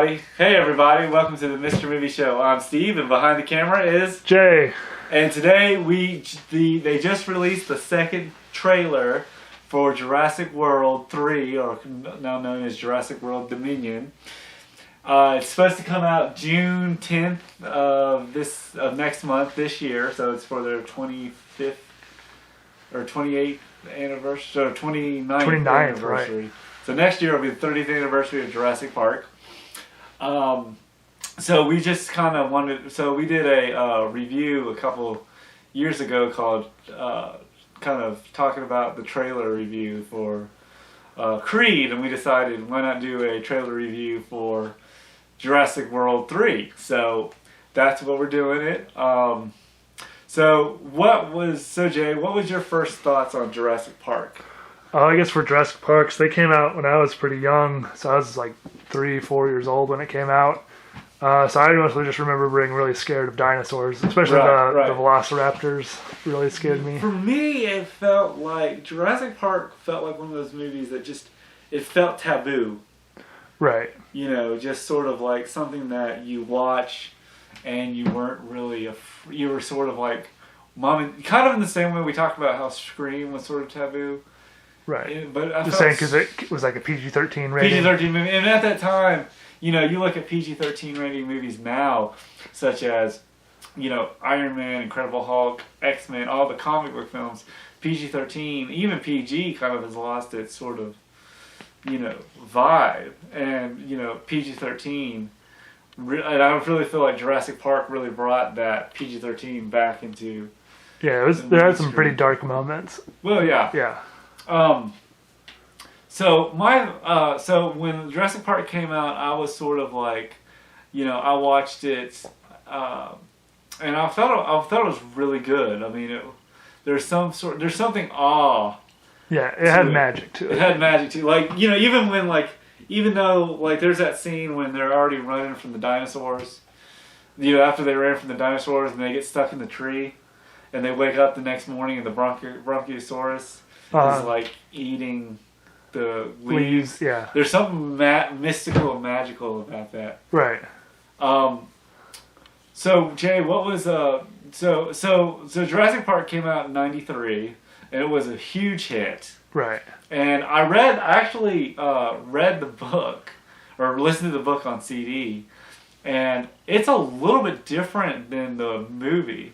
Hey everybody, welcome to the Mr. Movie Show. I'm Steve, and behind the camera is Jay. And today they just released the second trailer for Jurassic World 3, or now known as Jurassic World Dominion. It's supposed to come out June 10th of next month this year, so it's for their 25th or 28th anniversary, or 29th anniversary. Right. So next year will be the 30th anniversary of Jurassic Park. So we just kind of we did a review a couple years ago called, kind of talking about the trailer review for Creed, and we decided why not do a trailer review for Jurassic World 3. So that's what we're doing it. So Jay, what was your first thoughts on Jurassic Park? I guess for Jurassic Parks, they came out when I was pretty young, so I was like 3-4 years old when it came out. So I mostly just remember being really scared of dinosaurs, especially the Velociraptors really scared me. For me, it felt like Jurassic Park felt like one of those movies that it felt taboo. Right. You know, just sort of like something that you watch and you weren't really, you were sort of like, kind of in the same way we talked about how Scream was sort of taboo. Right. But I just saying because it was like a PG-13 rating. PG-13 movie. And at that time, you know, you look at PG-13 rating movies now, such as, you know, Iron Man, Incredible Hulk, X-Men, all the comic book films, PG-13, even PG kind of has lost its sort of, you know, vibe. And, you know, PG-13, and I really feel like Jurassic Park really brought that PG-13 back into... Yeah, there had some pretty dark moments. Well, yeah. Yeah. So when Jurassic Park came out, I was sort of like, you know, I watched it, and I thought it was really good. I mean, there's something awe. Yeah, it had magic to it. It had magic to it. Like, you know, even though there's that scene when they're already running from the dinosaurs, you know, after they ran from the dinosaurs and they get stuck in the tree, and they wake up the next morning and the Bronchiosaurus is like eating the leaves. Yeah. There's something mystical and magical about that. Right. So Jay, what was so Jurassic Park came out in '93 and it was a huge hit. Right. And I actually read the book or listened to the book on CD, and it's a little bit different than the movie.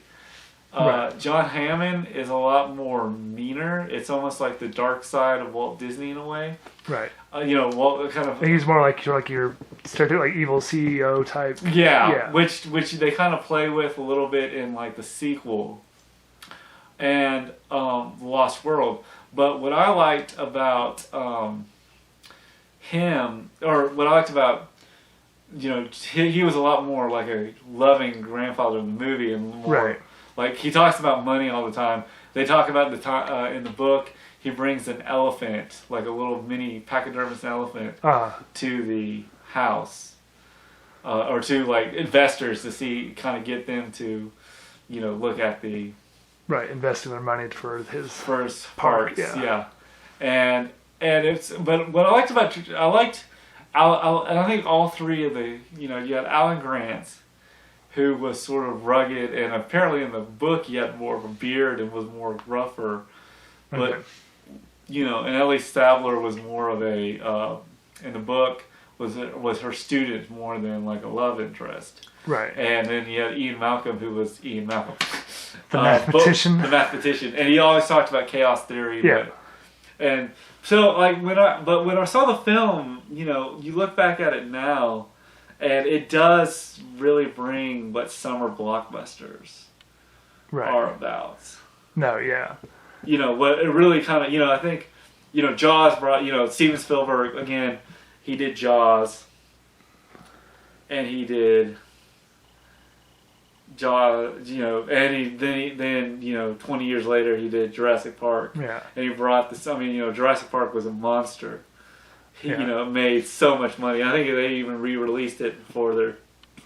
Right. John Hammond is a lot more meaner. It's almost like the dark side of Walt Disney in a way. Right. You know, Walt kind of. He's more like your stereotypical evil CEO type. Yeah. Which they kind of play with a little bit in like the sequel, and The Lost World. But what I liked about him, or what I liked about, you know, he was a lot more like a loving grandfather in the movie, and more. Right. Like, he talks about money all the time. They talk about in the book, he brings an elephant, like a little mini pachydermis elephant, to the house. Or to, like, investors to get them to, you know, look at the... Right, investing their money for his first parks. Yeah. And it's... But what I liked about... and I think all three of the... You know, you had Alan Grant, who was sort of rugged, and apparently in the book he had more of a beard and was more rougher. But, okay. You know, and Ellie Stabler was more of a, in the book, was her student more than like a love interest. Right. And then you had Ian Malcolm, who was Ian Malcolm. The mathematician. The mathematician. And he always talked about chaos theory. Yeah. And so, like, when I saw the film, you know, you look back at it now, and it does really bring what summer blockbusters are about. No, yeah. You know, what it really kind of, you know, I think, you know, Jaws brought, you know, Steven Spielberg, again, he did Jaws. And he did Jaws, you know, and then, you know, 20 years later he did Jurassic Park. Yeah. And he brought this, I mean, you know, Jurassic Park was a monster. You know, made so much money. I think they even re-released it for their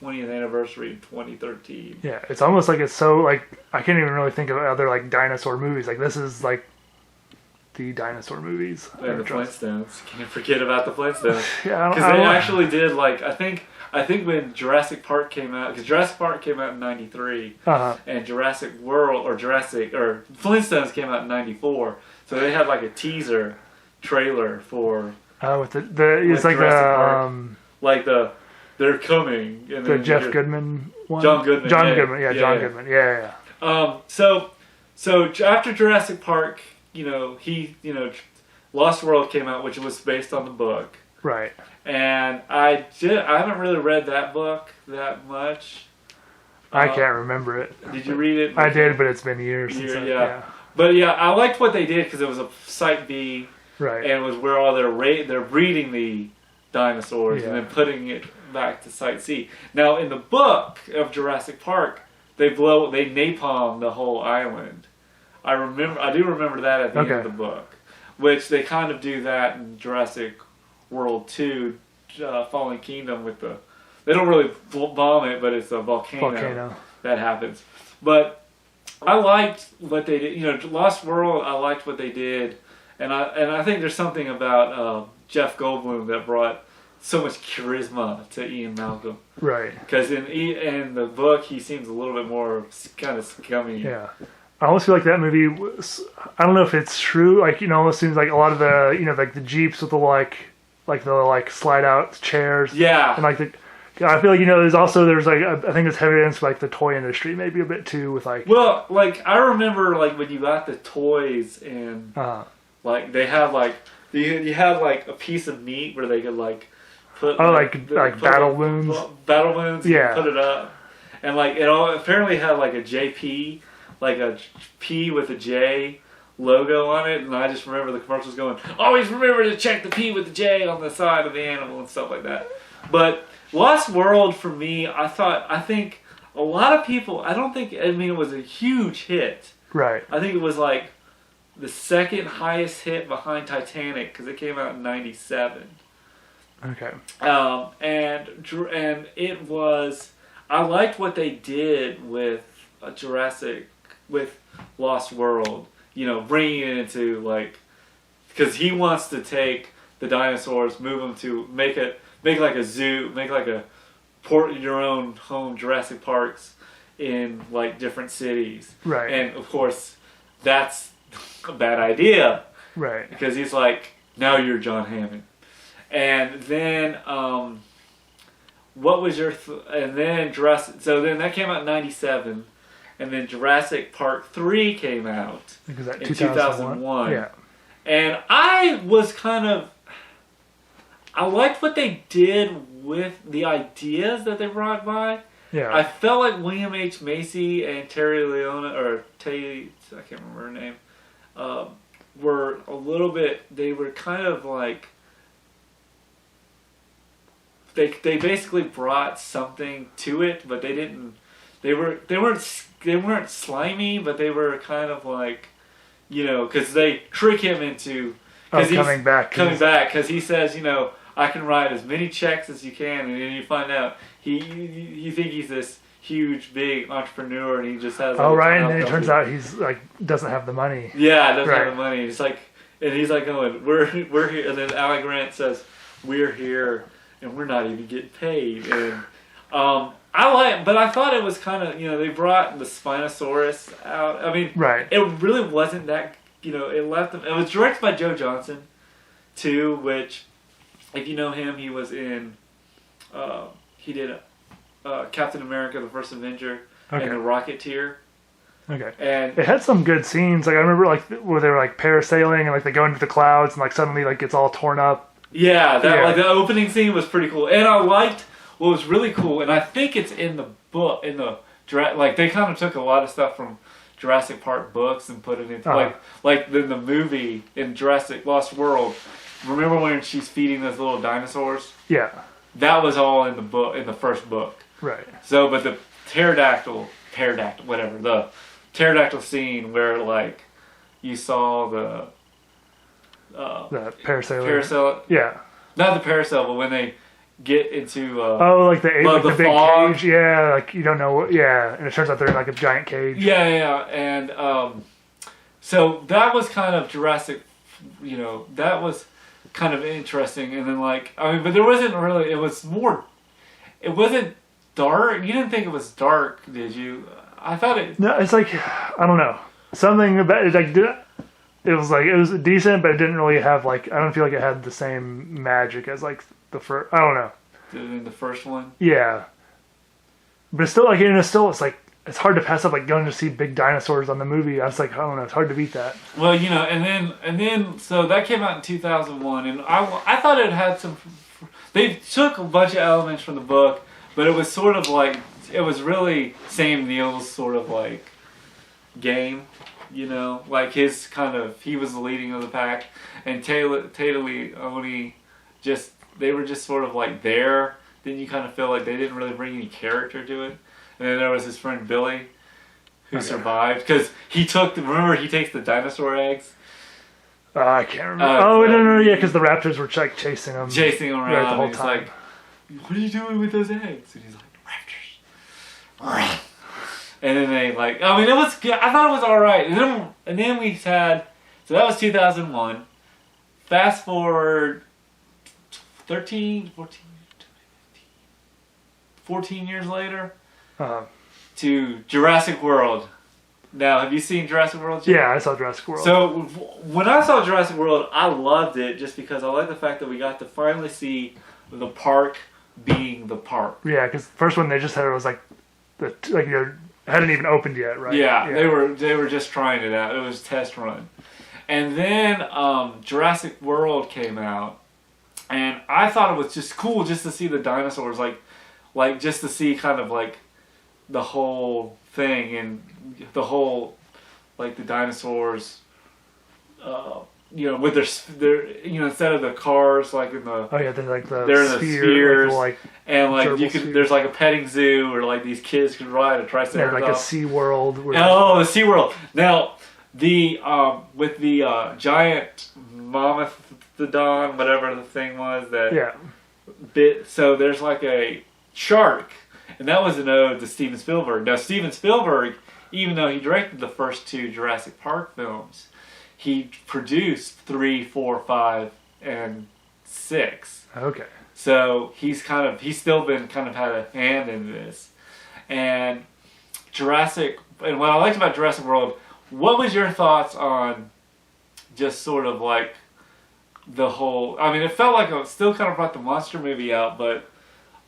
20th anniversary in 2013. Yeah, it's almost like it's so, like, I can't even really think of other, like, dinosaur movies. Like, this is, like, the dinosaur movies. And the Flintstones. Can't forget about the Flintstones. Yeah, because they actually did like I think when Jurassic Park came out, because Jurassic Park came out in '93, and Flintstones came out in '94. So they had like a teaser trailer for. With it's like they're coming. And the Jeff Goodman one. John Goodman. Goodman. Goodman. Yeah. So after Jurassic Park, Lost World came out, which was based on the book. Right. And I haven't really read that book that much. I can't remember it. Did you read it? I did, but it's been years since yeah. But yeah, I liked what they did because it was a Site B. Right. And it was where all they're breeding the dinosaurs and then putting it back to Site C. Now, in the book of Jurassic Park, they napalm the whole island. I do remember that at the end of the book, which they kind of do that in Jurassic World 2, Fallen Kingdom they don't really bomb it, but it's a volcano that happens. But I liked what they did. Lost World, I liked what they did, and I think there's something about Jeff Goldblum that brought so much charisma to Ian Malcolm. Right. Because in the book, he seems a little bit more kind of scummy. Yeah. I almost feel like that movie was, I don't know if it's true, like, almost seems like a lot of the, like the Jeeps with the slide out chairs. Yeah. And I feel like, there's I think it's heavy against like the toy industry maybe a bit too with like. Well, I remember when you got the toys and they have you have a piece of meat where they could put. Oh, battle wounds. Battle wounds. Yeah. Put it up. And it all apparently had a JP, a P with a J logo on it, and I just remember the commercials going, always remember to check the P with the J on the side of the animal and stuff like that. But Lost World for me, I think a lot of people, it was a huge hit. Right. I think it was the second highest hit behind Titanic because it came out in '97. Okay. And it was, I liked what they did with with Lost World, bringing it into because he wants to take the dinosaurs, move them to make a zoo, make a port your own home Jurassic Parks in different cities. Right. And of course, that's a bad idea. Right. Because he's now you're John Hammond. And then, what was your, and then Jurassic, so then that came out in '97. And then Jurassic Park 3 came out in 2001. Yeah. And I liked what they did with the ideas that they brought by. Yeah. I felt like William H. Macy and Terry Leona, or Tay, I can't remember her name, were a little bit, they were kind of they basically brought something to it, but they didn't, they weren't slimy, but they were kind of because they trick him into coming back because he says, I can write as many checks as you can, and then you find out you think he's this huge big entrepreneur, and he just has. Right, and then it turns out he's doesn't have the money. Yeah, doesn't have the money. It's and he's going, we're here, and then Alan Grant says, we're here, and we're not even getting paid, and but I thought it was kind of, they brought the Spinosaurus out. I mean, right. It really wasn't that, it left them. It was directed by Joe Johnston, too, which, if you know him, he was in, he did Captain America, the First Avenger, and The Rocketeer. Okay. And it had some good scenes. I remember, where they were, parasailing, and, they go into the clouds, and, suddenly, it's all torn up. Yeah, the opening scene was pretty cool. And I liked what was really cool, and I think it's in the book, they kind of took a lot of stuff from Jurassic Park books and put it into, in the movie in Jurassic Lost World. Remember when she's feeding those little dinosaurs? Yeah. That was all in the book, in the first book. Right. So, but the pterodactyl, the pterodactyl scene where, you saw the parasail. Yeah. Not the parasail, but when they get into the big fog. cage. Yeah, you don't know what. Yeah, and it turns out they're in a giant cage. Yeah, and so that was kind of Jurassic that was kind of interesting. And then but there wasn't really. It was more. It wasn't dark. You didn't think it was dark, did you? I thought it. No, it's like I don't know. Something about it. It was decent, but it didn't really have I don't feel like it had the same magic as the first. I don't know. In the first one. Yeah. But it's still it's hard to pass up going to see big dinosaurs on the movie. I was I don't know, it's hard to beat that. Well, and then so that came out in 2001, and I thought it had some. They took a bunch of elements from the book, but it was sort of it was really Sam Neill's sort of game, his kind of, he was the leading of the pack, and Taylor Leone they were just sort of there. Then you kind of feel like they didn't really bring any character to it. And then there was his friend Billy, who survived, because he takes the dinosaur eggs. I can't remember. No, because the raptors were chasing him. Chasing him around the whole time. What are you doing with those eggs? And he's like, raptors. And then they it was good. I thought it was alright. And then we had, so that was 2001. Fast forward 14 years later to Jurassic World. Now, have you seen Jurassic World yet? Yeah, I saw Jurassic World. So, when I saw Jurassic World, I loved it just because I like the fact that we got to finally see the park being the park. Yeah, because the first one they just had hadn't even opened yet, right? Yeah, they were just trying it out. It was a test run. And then Jurassic World came out, and I thought it was just cool just to see the dinosaurs, just to see kind of the whole thing and the whole the dinosaurs, with their instead of the cars in the they're in the spheres and there's a petting zoo or these kids could ride a triceratops. Yeah, a Sea World. The Sea World. Now the with the giant mammoth-don, whatever the thing was that bit. So there's a shark, and that was an ode to Steven Spielberg. Now Steven Spielberg, even though he directed the first two Jurassic Park films, he produced 3, 4, 5, and 6. Okay. So he's still been had a hand in this. And and what I liked about Jurassic World, what was your thoughts on just sort of the whole, it felt like it still kind of brought the monster movie out, but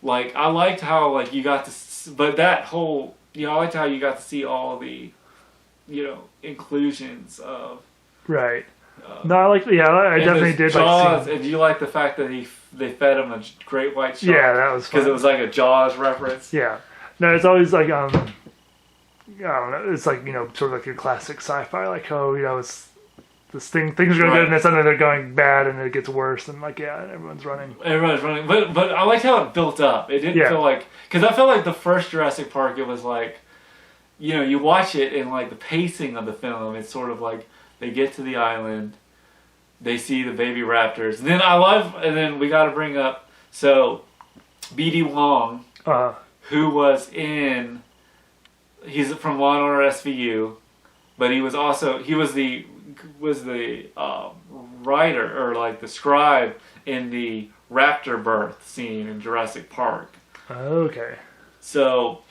I liked how you got to, but that whole, I liked how you got to see all the, inclusions of. Right. No, I definitely did Jaws, and you like the fact that they fed him a great white shark. Yeah, that was fun. Because it was a Jaws reference. Yeah. No, it's always I don't know, it's sort of your classic sci-fi, it's this things are going good and then suddenly they're going bad and it gets worse and everyone's running. But I liked how it built up. It didn't feel because I felt the first Jurassic Park, it was you watch it and the pacing of the film, it's sort of they get to the island, they see the baby raptors, and then we got to bring up, so B.D. Wong, who was he's from Law and Order SVU, but he was the writer or the scribe in the raptor birth scene in Jurassic Park. Okay. So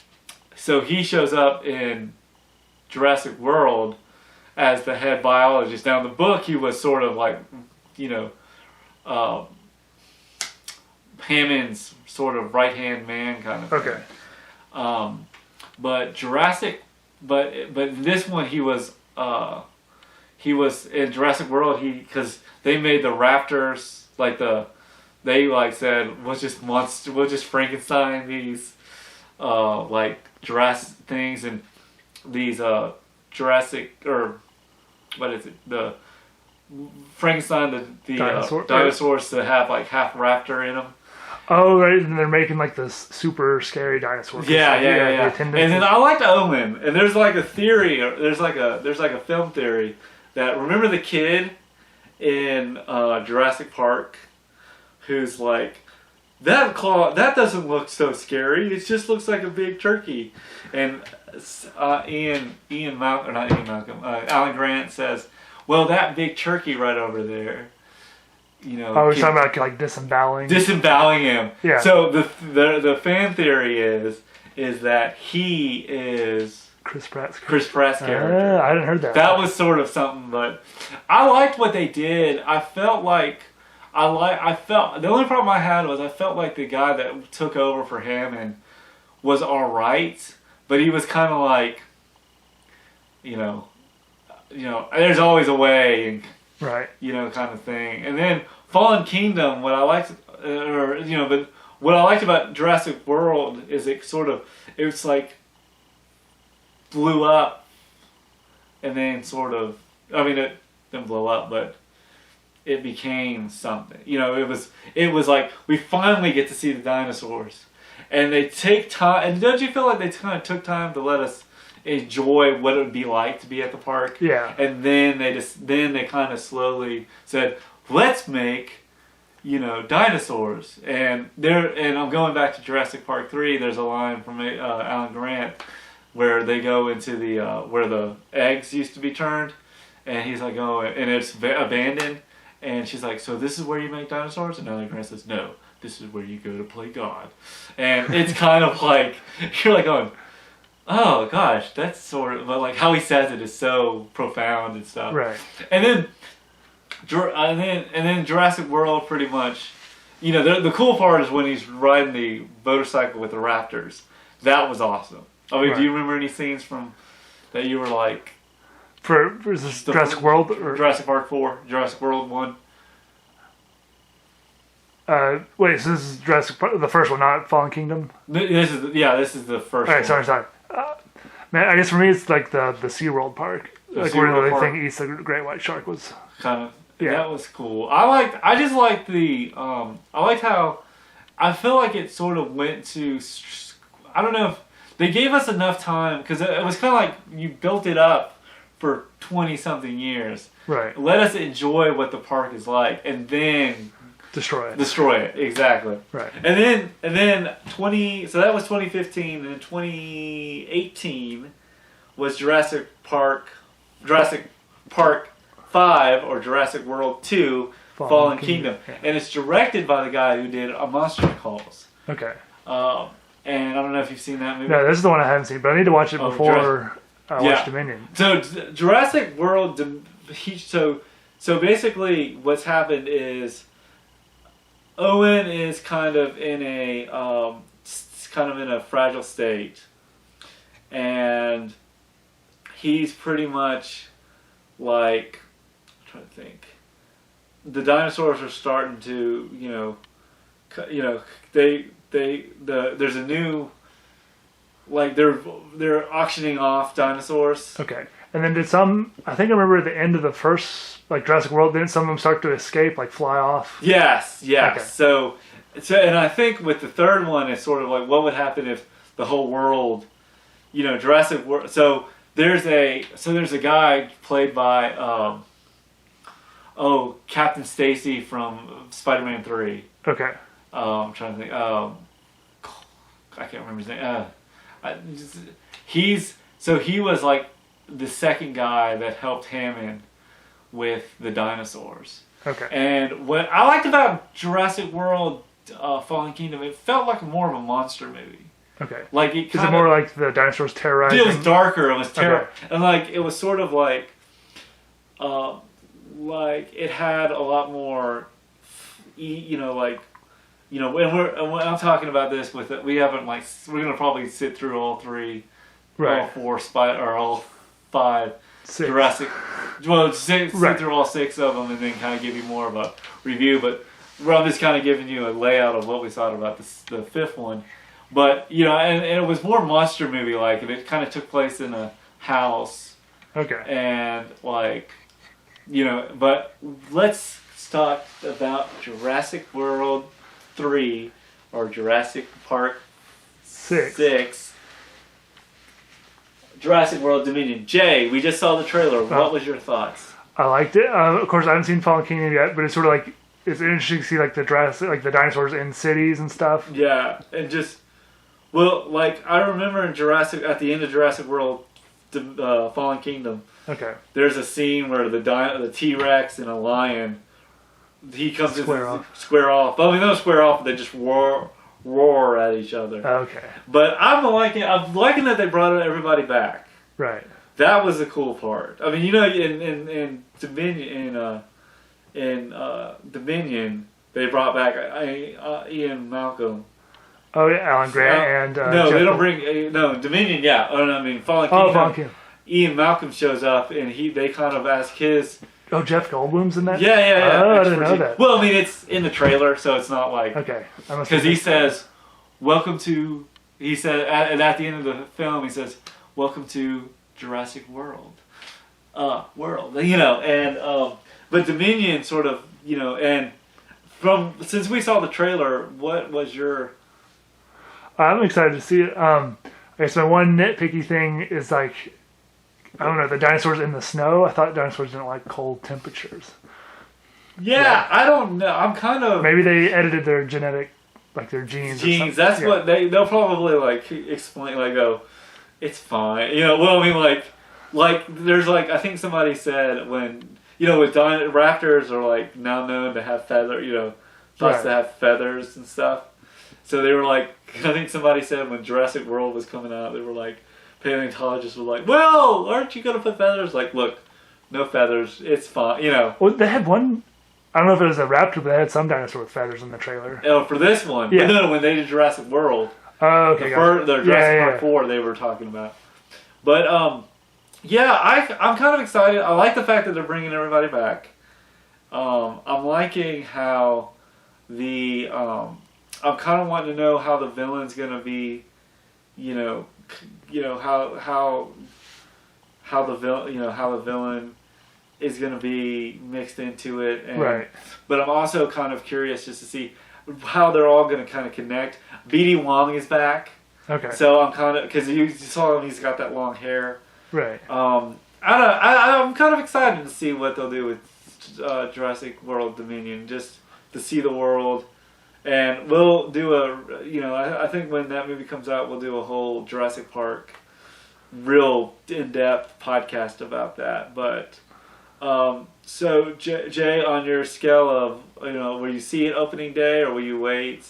he shows up in Jurassic World as the head biologist. Now in the book he was sort of Hammond's sort of right-hand man kind of thing. Okay. But this one he was in Jurassic World, because they made the raptors they said we'll just Frankenstein these Jurassic things, and these Jurassic, or what is it, the Frankenstein, the dinosaurs to have half raptor in them. Oh, right, and they're making this super scary dinosaur. Yeah. And then I like Omen, and there's a theory, or there's a film theory that, remember the kid in Jurassic Park who's that claw, that doesn't look so scary, it just looks like a big turkey. And Alan Grant says, Well, that big turkey right over there, Oh, we're talking about like disemboweling. Disemboweling him. Yeah. So the fan theory is that he is Chris Pratt's character. I hadn't heard that. That was sort of something, but I liked what they did. I felt like the only problem I had was I felt like the guy that took over for Hammond was all right, but he was kind of like, there's always a way, and right, kind of thing. And then Fallen Kingdom, what I liked, but what I liked about Jurassic World is it's like blew up, and then it didn't blow up, but it became something. It was like we finally get to see the dinosaurs, and they take time. And don't you feel like they kind of took time to let us enjoy what it would be like to be at the park? Yeah. And then they kind of slowly said, let's make dinosaurs. And I'm going back to Jurassic Park 3. There's a line from Alan Grant where they go into the where the eggs used to be turned, and he's like, oh, and it's abandoned. And she's like, so this is where you make dinosaurs? And Alan Grant says, no, this is where you go to play God. And it's kind of like, you're like going, oh gosh, that's sort of, but like how he says it is so profound and stuff. Right. And then Jurassic World pretty much, the cool part is when he's riding the motorcycle with the raptors. That was awesome. I mean, right. Do you remember any scenes from that you were like? For is this Jurassic World or Jurassic Park 4, Jurassic World 1? Wait, so this is Jurassic Park, the first one, not Fallen Kingdom? This is the first one. Alright, sorry. Man, I guess for me it's like the SeaWorld park. Like where the thing eats the great white shark was. Kind of. Yeah. That was cool. I just liked I liked how, I feel like it sort of went to, I don't know if, they gave us enough time, because it was kind of like you built it up for 20-something years. Right. Let us enjoy what the park is like, and then destroy it. Exactly. Right. And then so that was 2015, and then 2018 was Jurassic Park 5 or Jurassic World 2 Fallen Kingdom. Yeah. And it's directed by the guy who did A Monster Calls. Okay. And I don't know if you've seen that movie. No, this is the one I haven't seen, but I need to watch it before I watch Dominion. So Jurassic World, so basically what's happened is Owen is kind of in a fragile state, and he's pretty much like, I'm trying to think. The dinosaurs are starting to, there's a new, like they're auctioning off dinosaurs. Okay. And then I think I remember at the end of the first, like Jurassic World, didn't some of them start to escape, like fly off? Yes. Okay. So, and I think with the third one, it's sort of like, what would happen if the whole world, Jurassic World. So there's a guy played by, Captain Stacy from Spider-Man 3. Okay. I'm trying to think. I can't remember his name. He was like the second guy that helped Hammond with the dinosaurs. Okay. And what I liked about Jurassic World Fallen Kingdom, it felt like more of a monster movie. Okay. Like it is it more like the dinosaurs terrorizing? It was darker. It was terror, okay. And like it was sort of like it had a lot more, when I'm talking about this with it, we haven't we're gonna probably sit through all three, right. all four or all five six. Jurassic. Well, sit through all six of them and then kind of give you more of a review. But I'm just kind of giving you a layout of what we thought about the fifth one. But and it was more monster movie like, and it kind of took place in a house. Okay. And but let's talk about Jurassic World 3 or Jurassic Park 6. Jurassic World Dominion. Jay, we just saw the trailer. What was your thoughts? I liked it. Of course, I haven't seen Fallen Kingdom yet, but it's sort of like, it's interesting to see like the dinosaurs in cities and stuff. Yeah, and just I remember in at the end of Jurassic World Fallen Kingdom. Okay. There's a scene where the T-Rex and a lion, he comes square off. But I mean, they don't square off. They just roar at each other. Okay. But I'm liking that they brought everybody back. Right. That was the cool part. I mean, in Dominion, they brought back Ian Malcolm. Oh yeah, Alan Grant and no, Jeff they don't bring Dominion. Yeah, I mean Fallen Kingdom. Fallen Kingdom. Ian Malcolm shows up and they kind of ask his. Oh, Jeff Goldblum's in that? Yeah. Oh, I didn't know that. Well, I mean, it's in the trailer, so it's not like... Okay. Because he says, welcome to... He said, at the end of the film, he says, welcome to Jurassic World. And... but Dominion sort of, and since we saw the trailer, what was your... I'm excited to see it. I guess my one nitpicky thing is like... I don't know, the dinosaurs in the snow. I thought dinosaurs didn't like cold temperatures. Yeah, I don't know. I'm kind of... Maybe they edited their genetic, like their genes. That's what they'll probably like explain, like, oh, it's fine. Well, I mean, like there's like, I think somebody said when, with raptors are like now known to have thoughts to have feathers and stuff. So they were like, I think somebody said when Jurassic World was coming out, they were like, paleontologists were like, well, aren't you going to put feathers? Like, look, no feathers. It's fine, Well, they had one, I don't know if it was a raptor, but they had some dinosaur with feathers in the trailer. Oh, for this one? Yeah. But no, when they did Jurassic World. Oh, okay. The Jurassic Park 4 they were talking about. But, I'm kind of excited. I like the fact that they're bringing everybody back. I'm liking how I'm kind of wanting to know how the villain's going to be, how the villain is going to be mixed into it, right? But I'm also kind of curious just to see how they're all going to kind of connect. BD Wong is back, okay. So I'm kind of, because you saw him, he's got that long hair, right? I'm kind of excited to see what they'll do with Jurassic World Dominion, just to see the world. And we'll do I think when that movie comes out, we'll do a whole Jurassic Park, real in-depth podcast about that. But, so Jay, on your scale of, will you see it opening day or will you wait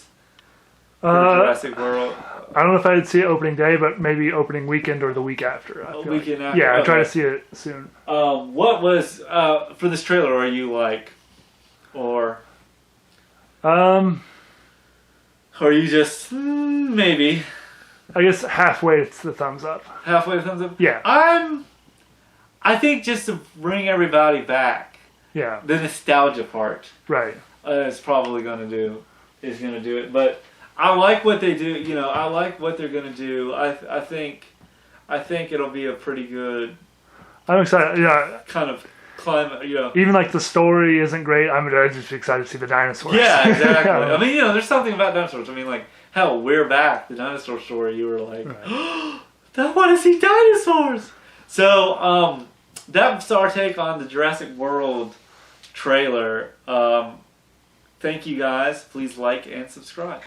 for Jurassic World? I don't know if I'd see it opening day, but maybe opening weekend or the week after. Weekend after? Yeah, I'll try to see it soon. What was, for this trailer, are you like, or... Or you just, maybe. I guess halfway it's the thumbs up. Halfway the thumbs up? Yeah. I think just to bring everybody back. Yeah. The nostalgia part. Right. Is probably going to do it. But I like what they do. I like what they're going to do. I think it'll be a pretty good. I'm excited. Yeah. Kind of climate. Even like the story isn't great. I'm just excited to see the dinosaurs. Yeah, exactly. I mean, there's something about dinosaurs. I mean, like, hell, We're Back, the dinosaur story. You were like, right. I want to see dinosaurs. So that's our take on the Jurassic World trailer. Thank you guys. Please like and subscribe.